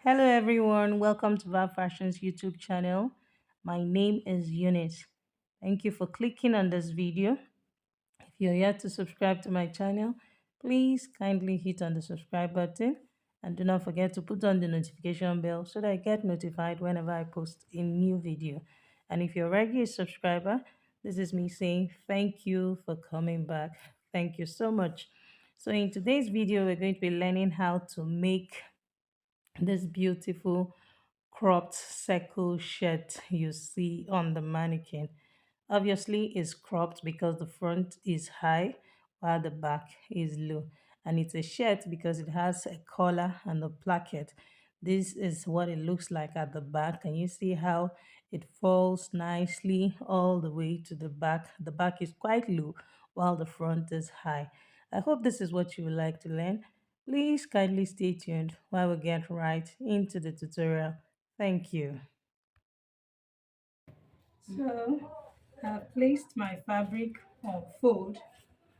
Hello everyone, welcome to Val Fashion's YouTube channel. My name is Eunice. Thank you for clicking on this video. If you're yet to subscribe to my channel, please kindly hit on the subscribe button and do not forget to put on the notification bell so that I get notified whenever I post a new video. And if you're already a subscriber, this is me saying thank you for coming back. Thank you so much. So in today's video, we're going to be learning how to make this beautiful cropped circle shirt you see on the mannequin. Obviously it's cropped because the front is high while the back is low, and it's a shirt because it has a collar and a placket. This is what it looks like at the back, and you see how it falls nicely all the way to the back. The back is quite low while the front is high. I hope this is what you would like to learn. Please kindly stay tuned while we get right into the tutorial. Thank you. So I've placed my fabric on fold.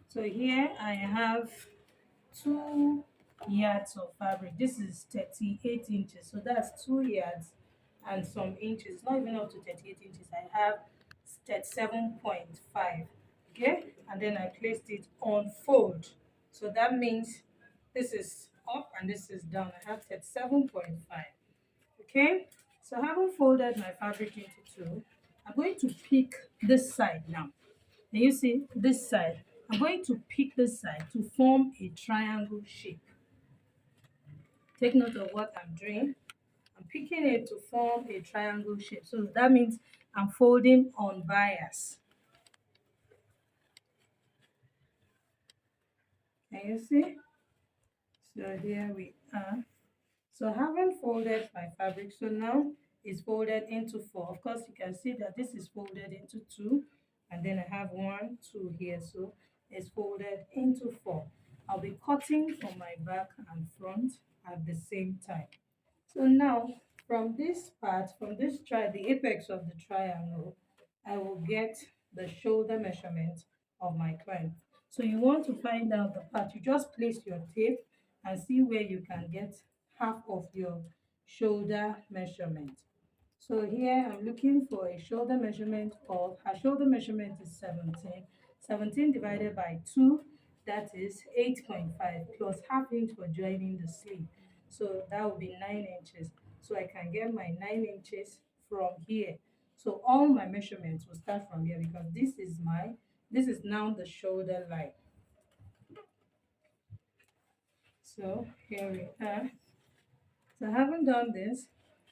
So here I have 2 yards of fabric. This is 38 inches. So that's 2 yards and some inches. Not even up to 38 inches. I have 37.5. Okay, and then I placed it on fold. So that means this is up and this is down. I have 37.5. Okay, so having folded my fabric into two, I'm going to pick this side now. And you see this side, I'm going to pick this side to form a triangle shape. Take note of what I'm doing. I'm picking it to form a triangle shape. So that means I'm folding on bias. Can you see? So here we are. So having folded my fabric, so now it's folded into four. Of course, you can see that this is folded into two, and then I have 1, 2 here. So it's folded into four. I'll be cutting from my back and front at the same time. So now from this part, from this the apex of the triangle, I will get the shoulder measurement of my client. So you want to find out the part, you just place your tape and see where you can get half of your shoulder measurement. So here I'm looking for a shoulder measurement of, her shoulder measurement is 17. 17 divided by 2, that is 8.5 plus half inch for joining the sleeve. So that will be 9 inches. So I can get my 9 inches from here. So all my measurements will start from here because this is now the shoulder line. So here we are. So having done this,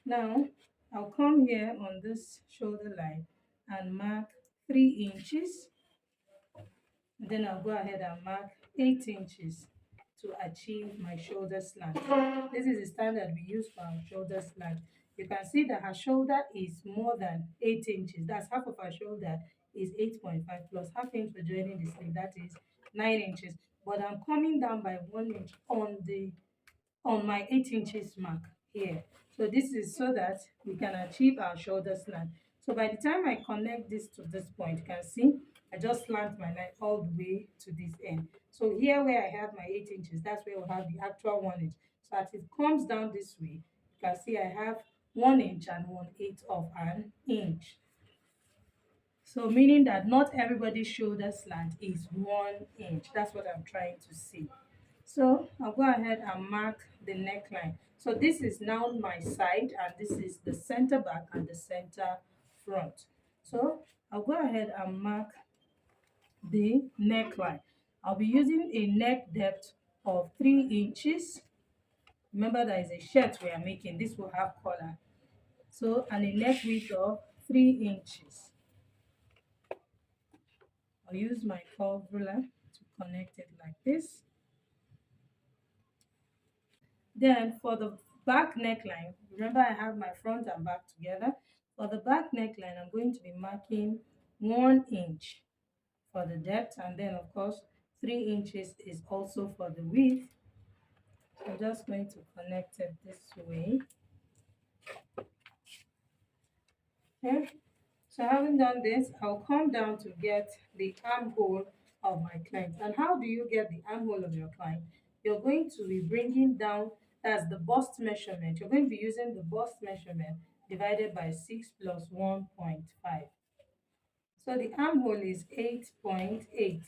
now I'll come here on this shoulder line and mark 3 inches. Then I'll go ahead and mark 8 inches to achieve my shoulder slant. This is the standard we use for our shoulder slant. You can see that her shoulder is more than 8 inches. That's half of her shoulder is 8.5 plus half inch for joining the sleeve. That is 9 inches. But I'm coming down by 1 inch on my 8 inches mark here. So this is so that we can achieve our shoulder slant. So by the time I connect this to this point, you can see I just slant my knife all the way to this end. So here where I have my 8 inches, that's where we'll have the actual 1 inch. So as it comes down this way, you can see I have 1 inch and 1/8 of an inch. So meaning that not everybody's shoulder slant is 1 inch. That's what I'm trying to say. So I'll go ahead and mark the neckline. So this is now my side and this is the center back and the center front. So I'll go ahead and mark the neckline. I'll be using a neck depth of 3 inches. Remember that is a shirt we are making. This will have collar. So and a neck width of 3 inches. I'll use my curve ruler to connect it like this. Then for the back neckline, remember I have my front and back together. For the back neckline, I'm going to be marking 1 inch for the depth, and then of course 3 inches is also for the width. I'm just going to connect it this way. Okay. So having done this, I'll come down to get the armhole of my client. And how do you get the armhole of your client? You're going to be bringing down That's the bust measurement. You're going to be using the bust measurement divided by 6 plus 1.5. So the armhole is 8.8.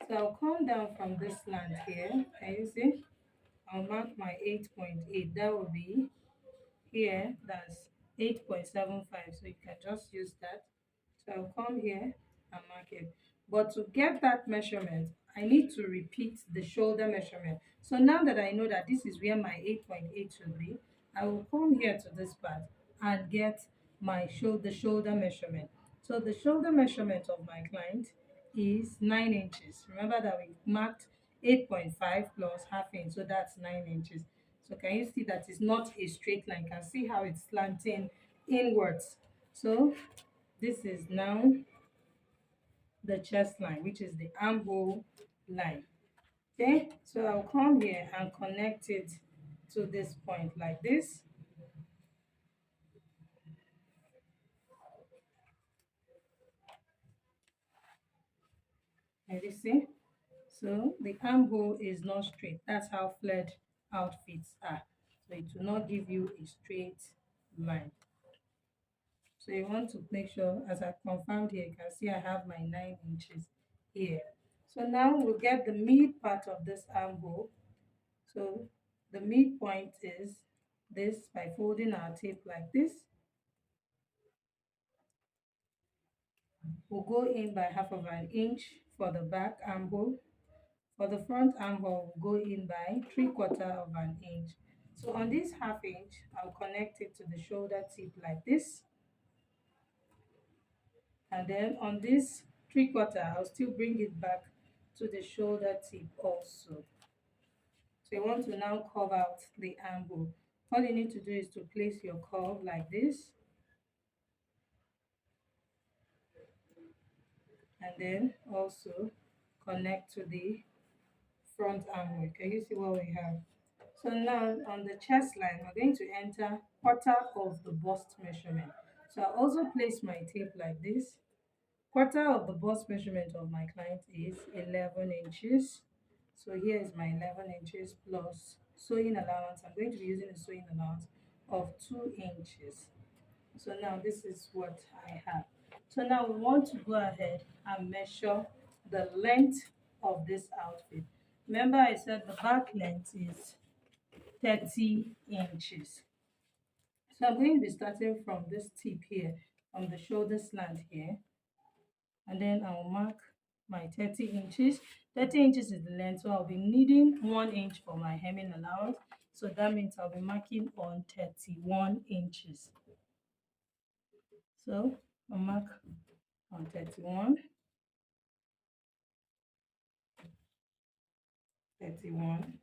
So I'll come down from this slant here. Can you see? I'll mark my 8.8. That will be here. That's 8.75. So you can just use that. So I'll come here and mark it. But to get that measurement, I need to repeat the shoulder measurement. So now that I know that this is where my 8.8 should be, I will come here to this part and get my shoulder measurement. So the shoulder measurement of my client is 9 inches. Remember that we marked 8.5 plus half inch, so that's 9 inches. So can you see that it's not a straight line? You can see how it's slanting inwards. So this is now the chest line, which is the armhole line. Okay, so I'll come here and connect it to this point like this. And you see, so the armhole is not straight. That's how flared outfits are. So it will not give you a straight line. So you want to make sure, as I confirmed here, you can see I have my 9 inches here. So now we'll get the mid part of this armhole. So the midpoint is this by folding our tape like this. We'll go in by half of an inch for the back armhole. For the front armhole, we'll go in by 3/4 of an inch. So on this half inch, I'll connect it to the shoulder tip like this. And then on this 3/4, I'll still bring it back to the shoulder tip also. So you want to now curve out the armhole. All you need to do is to place your curve like this, and then also connect to the front armhole. Can you see what we have? So now on the chest line, we're going to enter quarter of the bust measurement. So I also place my tape like this. Quarter of the bust measurement of my client is 11 inches. So here is my 11 inches plus sewing allowance. I'm going to be using a sewing allowance of 2 inches. So now this is what I have. So now we want to go ahead and measure the length of this outfit. Remember I said the back length is 30 inches. So I'm going to be starting from this tip here, from the shoulder slant here, and then I'll mark my 30 inches. 30 inches is the length, so I'll be needing 1 inch for my hemming allowance. So that means I'll be marking on 31 inches. So I'll mark on 31, 31,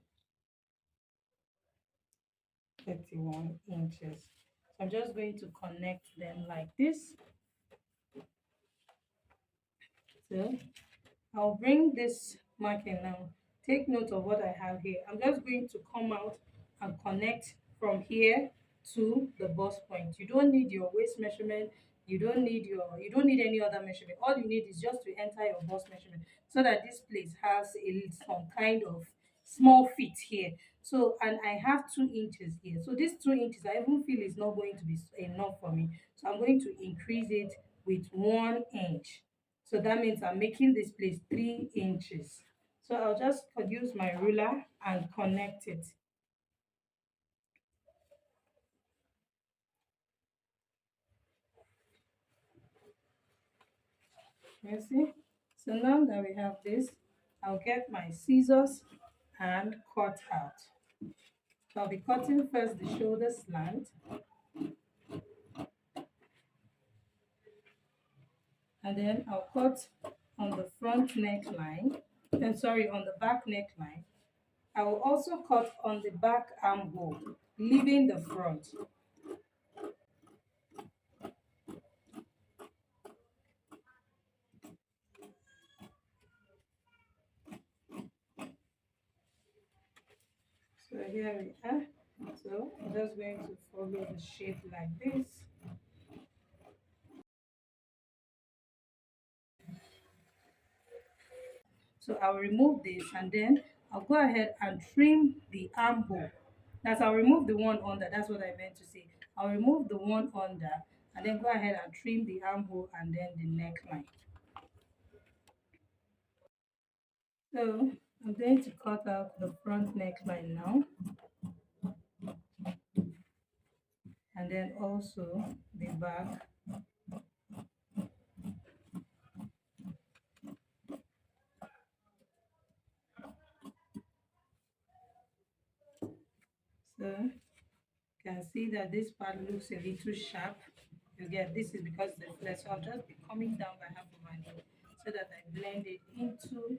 31 inches. So I'm just going to connect them like this. So I'll bring this marking now. Take note of what I have here. I'm just going to come out and connect from here to the bust point. You don't need your waist measurement. You don't need any other measurement. All you need is just to enter your bust measurement so that this place has some kind of small fit here. So, and I have 2 inches here. So this 2 inches, I even feel is not going to be enough for me. So I'm going to increase it with 1 inch. So that means I'm making this place 3 inches. So I'll just use my ruler and connect it. You see? So now that we have this, I'll get my scissors and cut out. So I'll be cutting first the shoulder slant, and then I'll cut on the front neckline, and sorry, on the back neckline. I will also cut on the back armhole, leaving the front. So here we are. So I'm just going to follow the shape like this. So I'll remove this and then I'll go ahead and trim the armhole. That's I'll remove the one under. That's what I meant to say. I'll remove the one under and then go ahead and trim the armhole and then the neckline. So I'm going to cut out the front neckline now and then also the back. So you can see that this part looks a little sharp. You get this is because the flesh. So I'll just be coming down by half of an inch so that I blend it into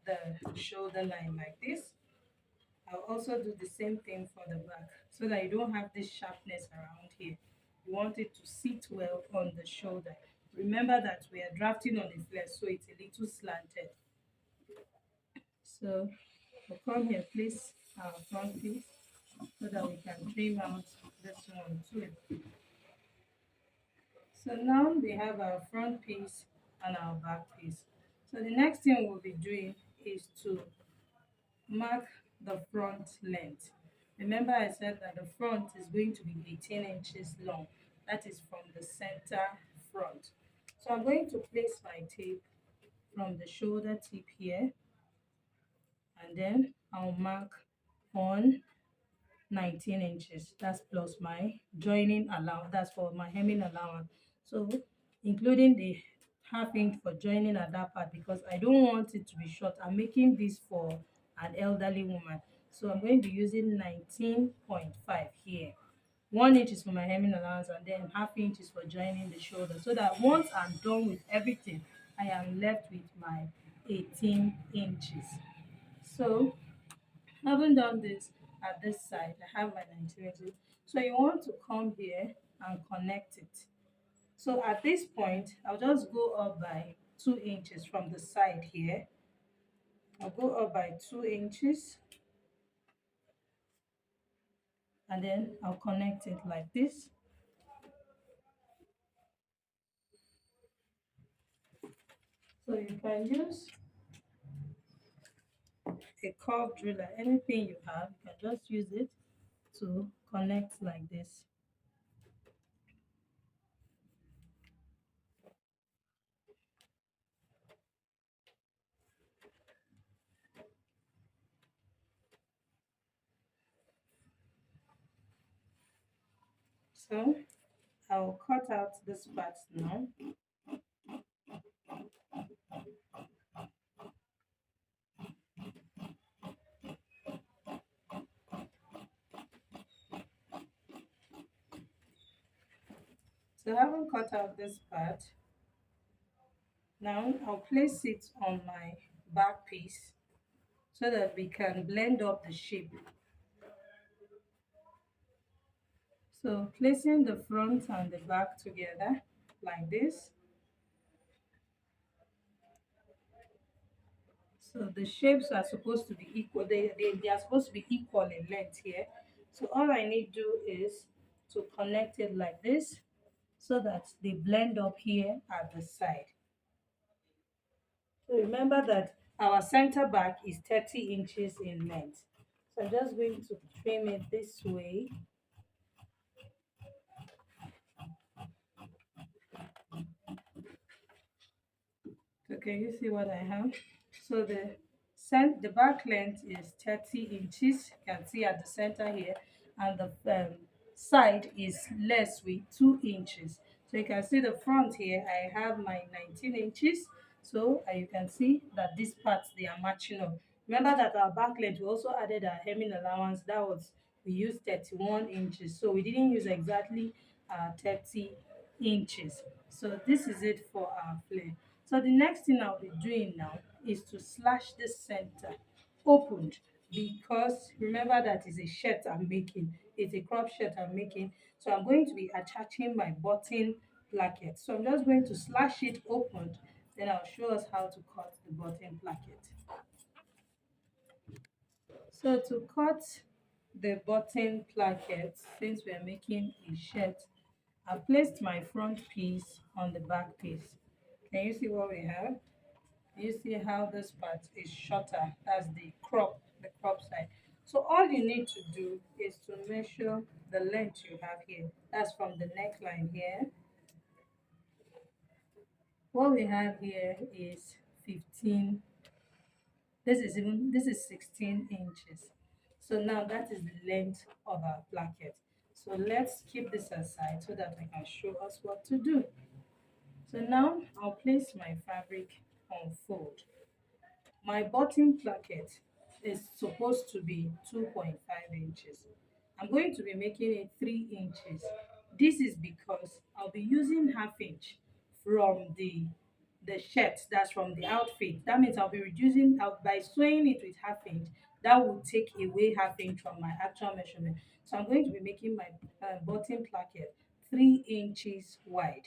the shoulder line like this. I'll also do the same thing for the back so that you don't have this sharpness around here. You want it to sit well on the shoulder. Remember that we are drafting on the flesh, so it's a little slanted. So we'll come here, place our front piece so that we can trim out this one too. So now we have our front piece and our back piece. So the next thing we'll be doing is to mark the front length. Remember I said that the front is going to be 18 inches long. That is from the center front. So I'm going to place my tape from the shoulder tip here and then I'll mark on 19 inches. That's plus my joining allowance. That's for my hemming allowance. So including the half inch for joining at that part because I don't want it to be short. I'm making this for an elderly woman. So I'm going to be using 19.5 here. 1 inch is for my hemming allowance and then half inch is for joining the shoulder. So that once I'm done with everything, I am left with my 18 inches. So having done this at this side, I have my 19 inches. So you want to come here and connect it. So at this point, I'll just go up by 2 inches from the side here. I'll go up by 2 inches and then I'll connect it like this. So you can use a curve driller, anything you have, you can just use it to connect like this. So I'll cut out this part now. So having cut out this part, now I'll place it on my back piece so that we can blend up the shape. So placing the front and the back together like this. So the shapes are supposed to be equal. They are supposed to be equal in length here. So all I need to do is to connect it like this so that they blend up here at the side. So remember that our center back is 30 inches in length. So I'm just going to trim it this way. So can you see what I have? So the back length is 30 inches. You can see at the center here, and the side is less with 2 inches. So you can see the front here, I have my 19 inches. So you can see that these parts, they are matching up. Remember that our back length, we also added our hemming allowance. That was, we used 31 inches. So we didn't use exactly 30 inches. So this is it for our flare. So the next thing I'll be doing now is to slash the center opened because remember that is a shirt I'm making. It's a crop shirt I'm making. So I'm going to be attaching my button placket. So I'm just going to slash it opened. Then I'll show us how to cut the button placket. So to cut the button placket, since we are making a shirt, I placed my front piece on the back piece. Can you see what we have? You see how this part is shorter. That's the crop side. So all you need to do is to measure the length you have here. That's from the neckline here. What we have here is 15. This is 16 inches. So now that is the length of our placket. So let's keep this aside so that I can show us what to do. So now I'll place my fabric on fold. My bottom placket is supposed to be 2.5 inches. I'm going to be making it 3 inches. This is because I'll be using half inch from the shirt, that's from the outfit. That means I'll be reducing by sewing it with half inch. That will take away half inch from my actual measurement. So I'm going to be making my bottom placket 3 inches wide.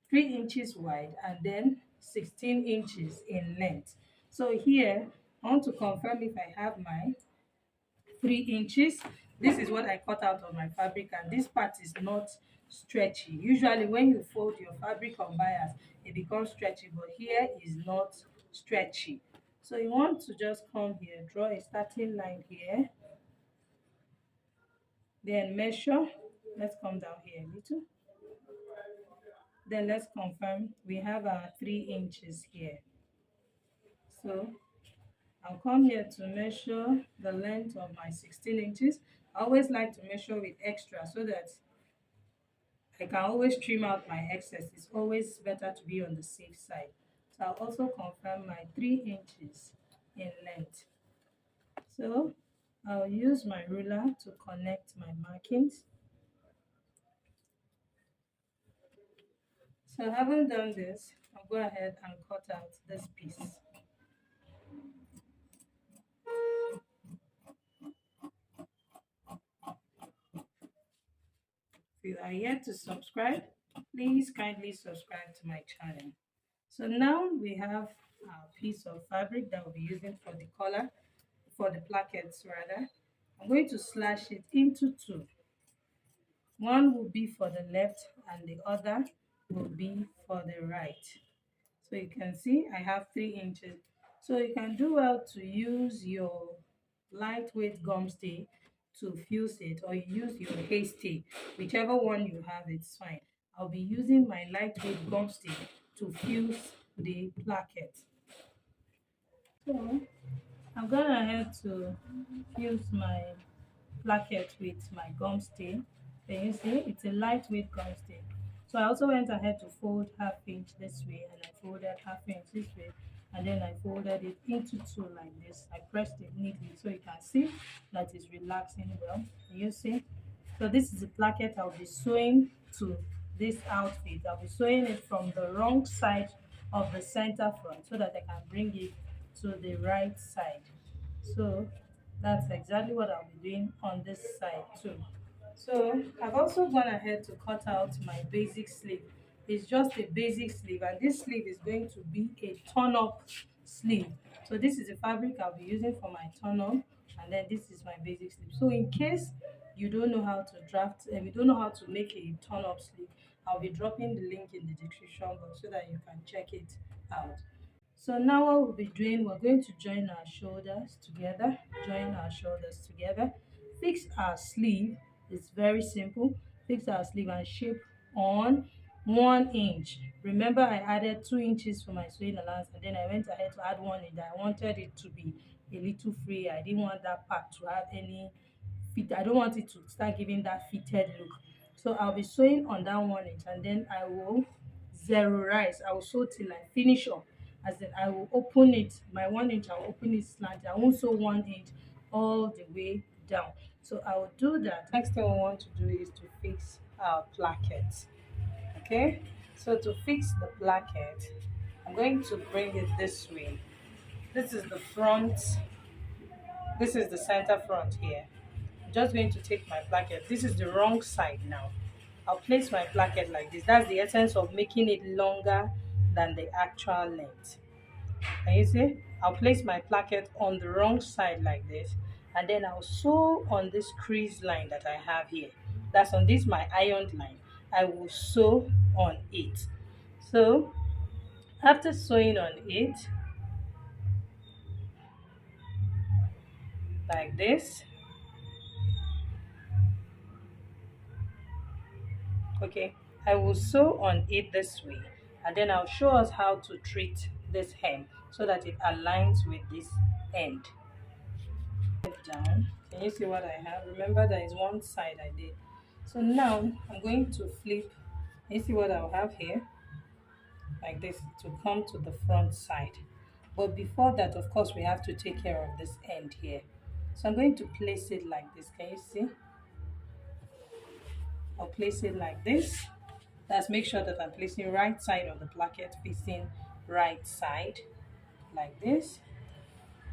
3 inches wide and then 16 inches in length. So here, I want to confirm if I have my 3 inches. This is what I cut out of my fabric, and this part is not stretchy. Usually when you fold your fabric on bias, it becomes stretchy, but here is not stretchy. So you want to just come here, draw a starting line here, then measure. Let's come down here a little. Then let's confirm we have our 3 inches here. So I'll come here to measure the length of my 16 inches. I always like to measure with extra so that I can always trim out my excess. It's always better to be on the safe side. So I'll also confirm my 3 inches in length. So I'll use my ruler to connect my markings. So having done this, I'll go ahead and cut out this piece. If you are yet to subscribe, please kindly subscribe to my channel. So now we have our piece of fabric that we'll be using for the collar, for the plackets rather. I'm going to slash it into two. One will be for the left and the other will be for the right. So you can see I have 3 inches. So you can do well to use your lightweight gum stay to fuse it, or you use your haystay. Whichever one you have, it's fine. I'll be using my lightweight gum stay to fuse the placket. So I've gone ahead to fuse my placket with my gum stay. Can you see? It's a lightweight gum stay. So I also went ahead to fold half inch this way, and I folded half inch this way, and then I folded it into two like this. I pressed it neatly so you can see that it's relaxing well. Can you see? So this is the placket I'll be sewing to this outfit. I'll be sewing it from the wrong side of the center front so that I can bring it to the right side. So that's exactly what I'll be doing on this side too. So I've also gone ahead to cut out my basic sleeve. It's just a basic sleeve, and this sleeve is going to be a turn up sleeve. So this is the fabric I'll be using for my turn up, and then this is my basic sleeve. So in case you don't know how to draft and you don't know how to make a turn up sleeve, I'll be dropping the link in the description box so that you can check it out. So now what we'll be doing, we're going to join our shoulders together, fix our sleeve. It's very simple. Fix our sleeve and shape on 1 inch. Remember I added 2 inches for my sewing allowance, and then I went ahead to add 1 inch. I wanted it to be a little free. I didn't want that part to have any fit. I don't want it to start giving that fitted look. So I'll be sewing on that 1 inch, and then I will zero rise. I will sew till I finish up. As in, I will open it, my 1 inch, I'll open it slant. I won't sew 1 inch all the way down. So I will do that. Next thing we want to do is to fix our placket. Okay, so to fix the placket, I'm going to bring it this way. This is the front, this is the center front here. I'm just going to take my placket. This is the wrong side now. I'll place my placket like this. That's the essence of making it longer than the actual length. Can you see? I'll place my placket on the wrong side like this, and then I'll sew on this crease line that I have here. That's on this my ironed line. I will sew on it. So after sewing on it like this, Okay, I will sew on it this way, and then I'll show us how to treat this hem so that it aligns with this end. Down, can you see what I have? Remember, there is one side I did. So now I'm going to flip. You see what I'll have here, like this, to come to the front side. But before that, of course, we have to take care of this end here. So I'm going to place it like this. Can you see? I'll place it like this. Let's make sure that I'm placing right side of the placket facing right side, like this.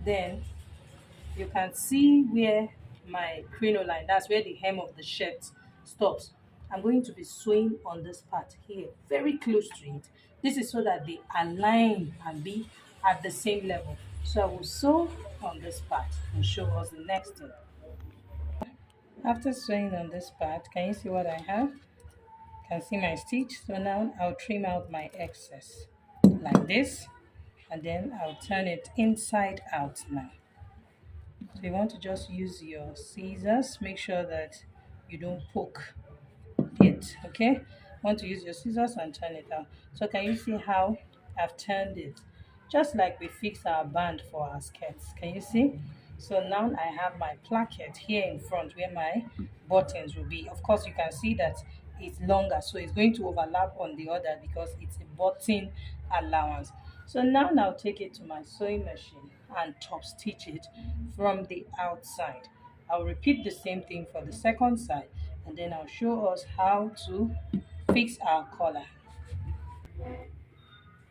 Then you can see where my crinoline, that's where the hem of the shirt stops. I'm going to be sewing on this part here, very close to it. This is so that they align and be at the same level. So I will sew on this part and show us the next thing. After sewing on this part, can you see what I have? Can see my stitch. So now I'll trim out my excess like this, and then I'll turn it inside out now. So you want to just use your scissors. Make sure that you don't poke it. Okay, want to use your scissors and turn it out. So can you see how I've turned it, just like we fix our band for our skirts? Can you see? So now I have my placket here in front where my buttons will be. Of course, you can see that it's longer, so it's going to overlap on the other because it's a button allowance. So now I'll take it to my sewing machine and top stitch it from the outside. I'll repeat the same thing for the second side, and then I'll show us how to fix our collar.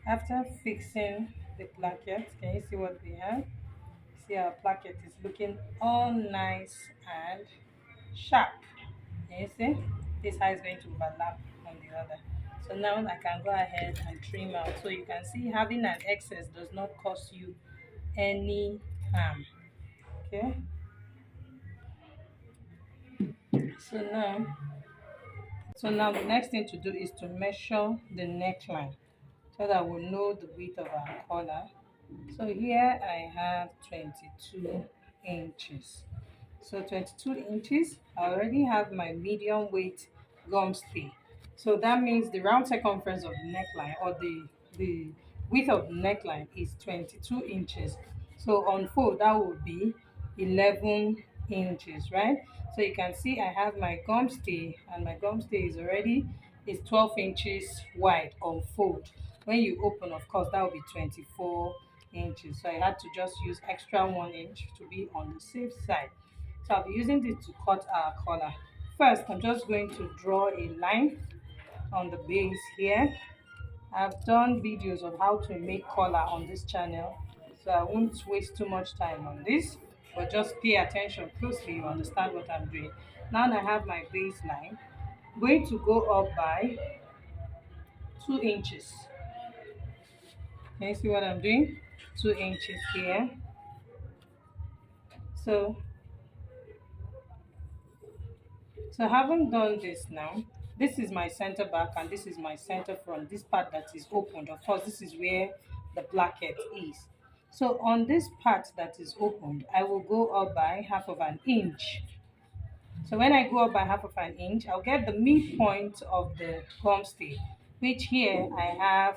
After fixing the placket, can you see what we have? See, our placket is looking all nice and sharp. Can you see? This side is going to overlap on the other. So now I can go ahead and trim out. So you can see having an excess does not cost you any harm. Okay. So now the next thing to do is to measure the neckline so that we'll know the width of our collar. So here I have 22 inches. So 22 inches, I already have my medium weight gum stay. So that means the round circumference of the neckline, or the width of the neckline, is 22 inches. So on fold, that would be 11 inches, right? So you can see I have my gum stay, and my gum stay is 12 inches wide on fold. When you open, of course, that will be 24 inches. So I had to just use extra 1 inch to be on the safe side. So I'll be using this to cut our collar. First, I'm just going to draw a line on the base here. I've done videos of how to make collar on this channel, so I won't waste too much time on this, but just pay attention closely, you understand what I'm doing. Now I have my baseline. I'm going to go up by 2 inches. Can you see what I'm doing? 2 inches here. So having done this now, this is my center back and this is my center front. This part that is opened, of course, this is where the placket is. So on this part that is opened, I will go up by half of an inch. So when I go up by half of an inch, I'll get the midpoint of the gum stay, which here I have,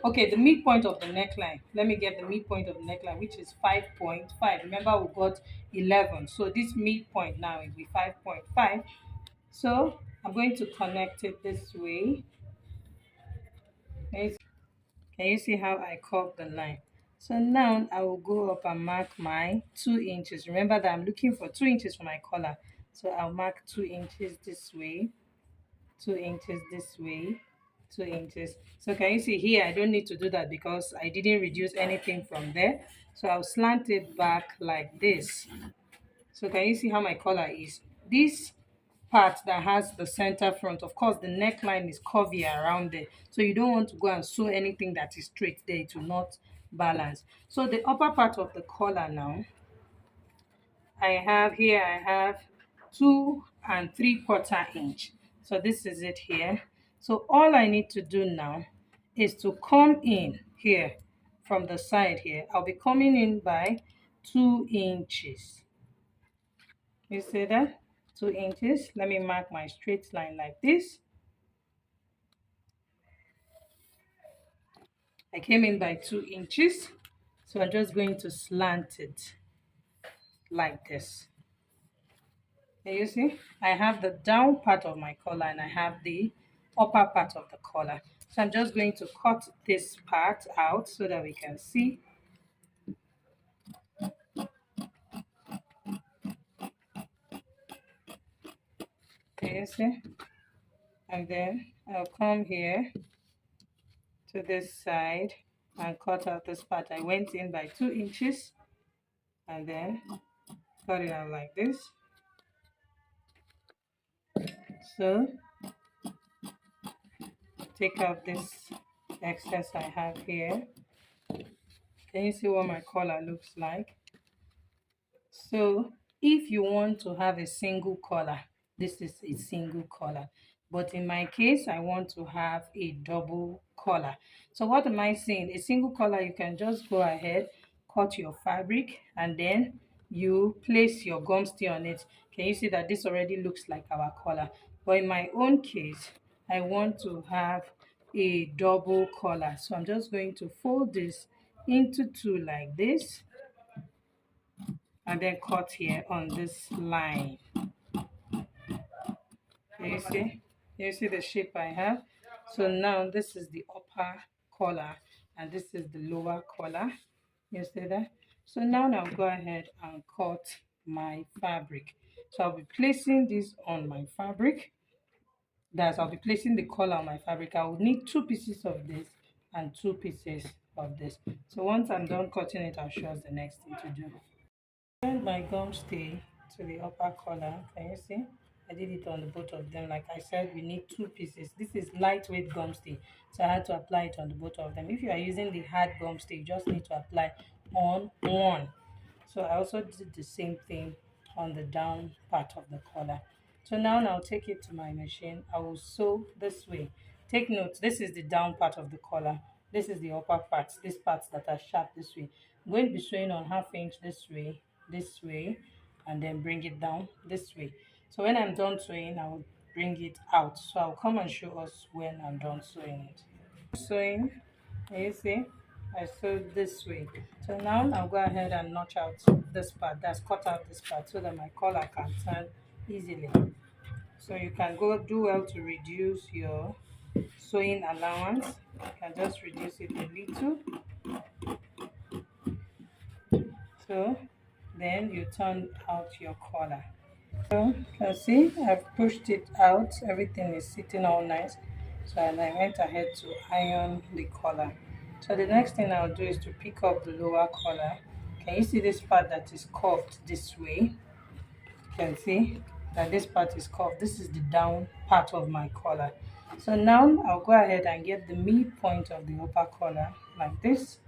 okay, the midpoint of the neckline. Let me get the midpoint of the neckline, which is 5.5. Remember, we got 11. So this midpoint now will be 5.5. So I'm going to connect it this way. Can you see how I curved the line? So now I will go up and mark my 2 inches. Remember that I'm looking for 2 inches for my collar. So I'll mark 2 inches this way, 2 inches this way, 2 inches. So can you see here, I don't need to do that because I didn't reduce anything from there. So I'll slant it back like this. So can you see how my collar is? This part that has the center front, of course the neckline is curvy around there, so you don't want to go and sew anything that is straight there, it will not balance. So the upper part of the collar now, I have 2 and 3/4 inch. So this is it here. So all I need to do now is to come in here from the side here. I'll be coming in by 2 inches. You see that? 2 inches. Let me mark my straight line like this. I came in by 2 inches, so I'm just going to slant it like this. Can you see? I have the down part of my collar and I have the upper part of the collar. So I'm just going to cut this part out so that we can see. Can you see? And then I'll come here to this side and cut out this part. I went in by 2 inches and then cut it out like this. So take out this excess I have here. Can you see what my collar looks like? So if you want to have a single collar, this is a single collar. But in my case, I want to have a double collar. So what am I saying? A single collar, you can just go ahead, cut your fabric, and then you place your gum stay on it. Can you see that this already looks like our collar? But in my own case, I want to have a double collar. So I'm just going to fold this into two like this and then cut here on this line. You see? You see the shape I have? So now this is the upper collar and this is the lower collar. You see that? So now I'll go ahead and cut my fabric. So I'll be placing this on my fabric. I'll be placing the collar on my fabric. I will need 2 pieces of this and 2 pieces of this. So once I'm done cutting it, I'll show us the next thing to do. Add my gum stay to the upper collar. Can you see? I did it on the both of them. Like I said, we need 2 pieces. This is lightweight gum stay, so I had to apply it on the both of them. If you are using the hard gum stay, you just need to apply on one. So I also did the same thing on the down part of the collar. So now I'll take it to my machine. I will sew this way. Take note, this is the down part of the collar. This is the upper parts, these parts that are sharp this way. I'm going to be sewing on 1/2 inch this way, and then bring it down this way. So when I'm done sewing, I will bring it out. So I'll come and show us when I'm done sewing it. Sewing, you see, I sewed this way. So now I'll go ahead and notch out this part. That's cut out this part so that my collar can turn easily. So you can go do well to reduce your sewing allowance. You can just reduce it a little. So then you turn out your collar. So you can see I've pushed it out. Everything is sitting all nice. So and I went ahead to iron the collar. So the next thing I'll do is to pick up the lower collar. Can you see this part that is curved this way? You can see that this part is curved. This is the down part of my collar. So now I'll go ahead and get the midpoint of the upper collar like this.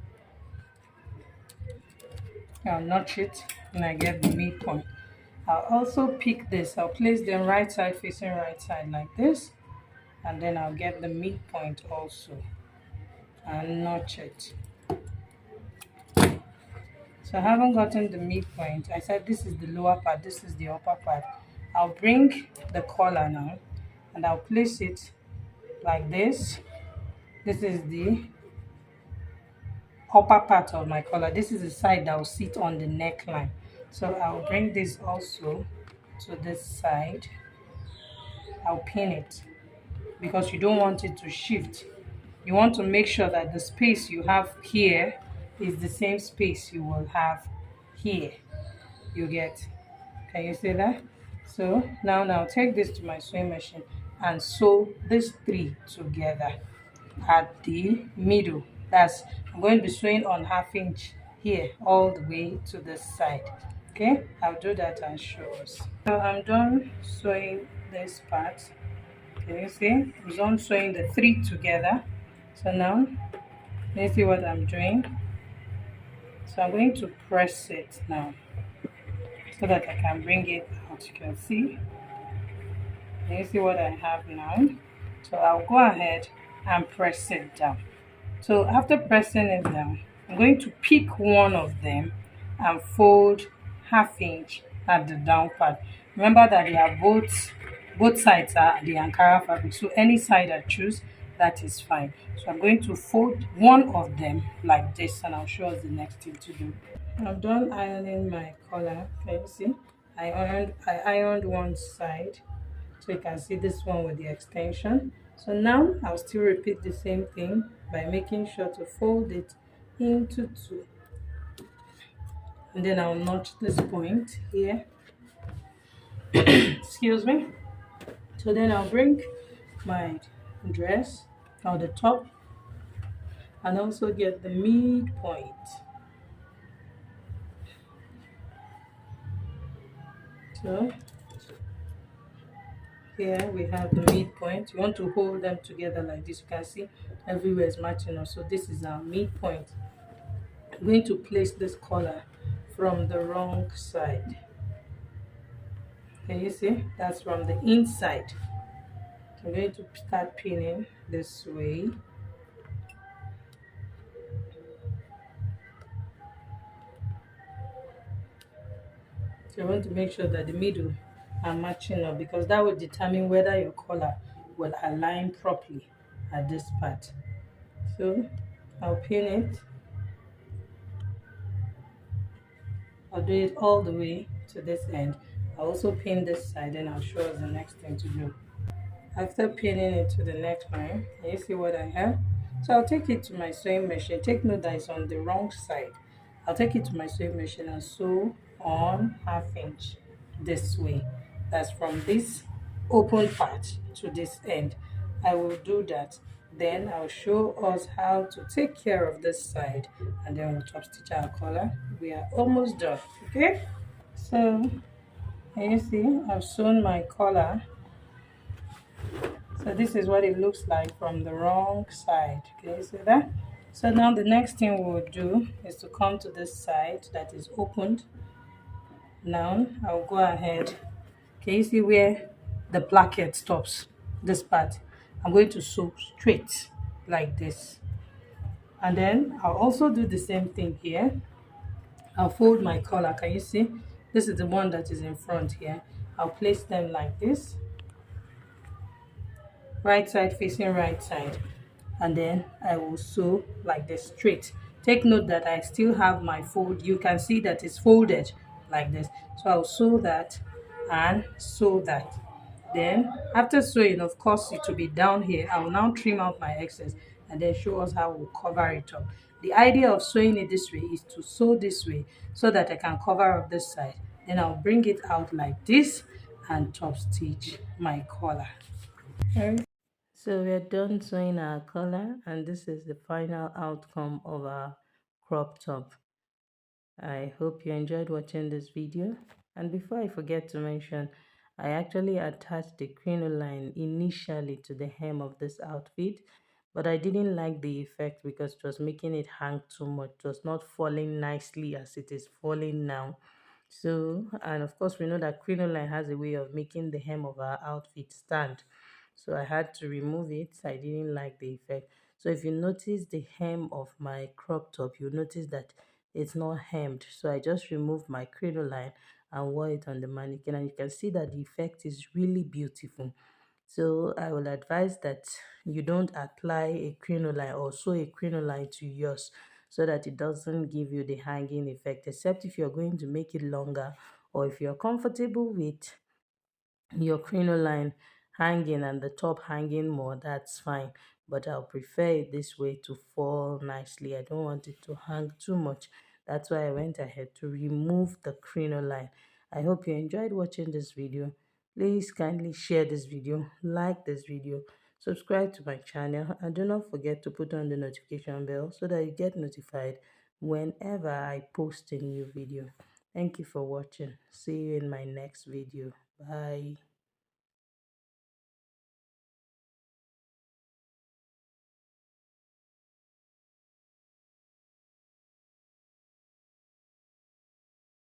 I'll notch it and I get the midpoint. I'll also pick this. I'll place them right side facing right side like this, and then I'll get the midpoint also and notch it. So I haven't gotten the midpoint. I said this is the lower part, this is the upper part. I'll bring the collar now and I'll place it like this. This is the upper part of my collar. This is the side that will sit on the neckline. So I'll bring this also to this side. I'll pin it because you don't want it to shift. You want to make sure that the space you have here is the same space you will have here. You get? Can you see that? So now I'll take this to my sewing machine and sew these 3 together at the middle. I'm going to be sewing on 1/2 inch here all the way to this side. Okay, I'll do that and show us. So I'm done sewing this part. Can you see? I'm done sewing the 3 together. So now let's see what I'm doing. So I'm going to press it now so that I can bring it out. You can see. Can you see what I have now? So I'll go ahead and press it down. So after pressing it down, I'm going to pick one of them and fold 1/2 inch at the down part. Remember that they are both sides are the Ankara fabric. So any side I choose, that is fine. So I'm going to fold one of them like this, and I'll show us the next thing to do. I'm done ironing my collar. Can you see? I ironed one side, so you can see this one with the extension. So now I'll still repeat the same thing by making sure to fold it into two, and then I'll notch this point here. Excuse me. So then I'll bring my dress or the top and also get the midpoint. So here we have the midpoint. You want to hold them together like this. You can see everywhere is matching up. So this is our midpoint. I'm going to place this collar from the wrong side. Can you see? That's from the inside. I'm going to start pinning this way. So you want to make sure that the middle are matching up, because that will determine whether your collar will align properly at this part. So I'll pin it. I'll do it all the way to this end. I'll also pin this side, and I'll show us the next thing to do. After pinning it to the neckline, can you see what I have? So I'll take it to my sewing machine. Take note that it's on the wrong side. I'll take it to my sewing machine and sew on 1/2 inch this way. That's from this open part to this end. I will do that. Then I'll show us how to take care of this side, and then we'll top stitch our collar. We are almost done. Okay? So can you see I've sewn my collar. So this is what it looks like from the wrong side. Can you see that? So now the next thing we'll do is to come to this side that is opened. Now I'll go ahead. Can you see where the placket stops? This part. I'm going to sew straight like this. And then I'll also do the same thing here. I'll fold my collar. Can you see? This is the one that is in front here. I'll place them like this. Right side facing right side, and then I will sew like this straight. Take note that I still have my fold. You can see that it's folded like this. So I'll sew that and sew that. Then after sewing, of course it will be down here. I will now trim out my excess and then show us how we'll cover it up. The idea of sewing it this way is to sew this way so that I can cover up this side. Then I'll bring it out like this and top stitch my collar. Okay. So we're done sewing our collar, and this is the final outcome of our crop top. I hope you enjoyed watching this video. And before I forget to mention, I actually attached the crinoline initially to the hem of this outfit, but I didn't like the effect because it was making it hang too much. It was not falling nicely as it is falling now. So, and of course we know that crinoline has a way of making the hem of our outfit stand. So I had to remove it. I didn't like the effect. So if you notice the hem of my crop top, you'll notice that it's not hemmed. So I just removed my crinoline and wore it on the mannequin, and you can see that the effect is really beautiful. So I will advise that you don't apply a crinoline or sew a crinoline to yours, so that it doesn't give you the hanging effect, except if you're going to make it longer, or if you're comfortable with your crinoline hanging and the top hanging more, that's fine, but I'll prefer it this way to fall nicely. I don't want it to hang too much. That's why I went ahead to remove the crinoline. I hope you enjoyed watching this video. Please kindly share this video, like this video, subscribe to my channel, and do not forget to put on the notification bell so that you get notified whenever I post a new video. Thank you for watching. See you in my next video. Bye.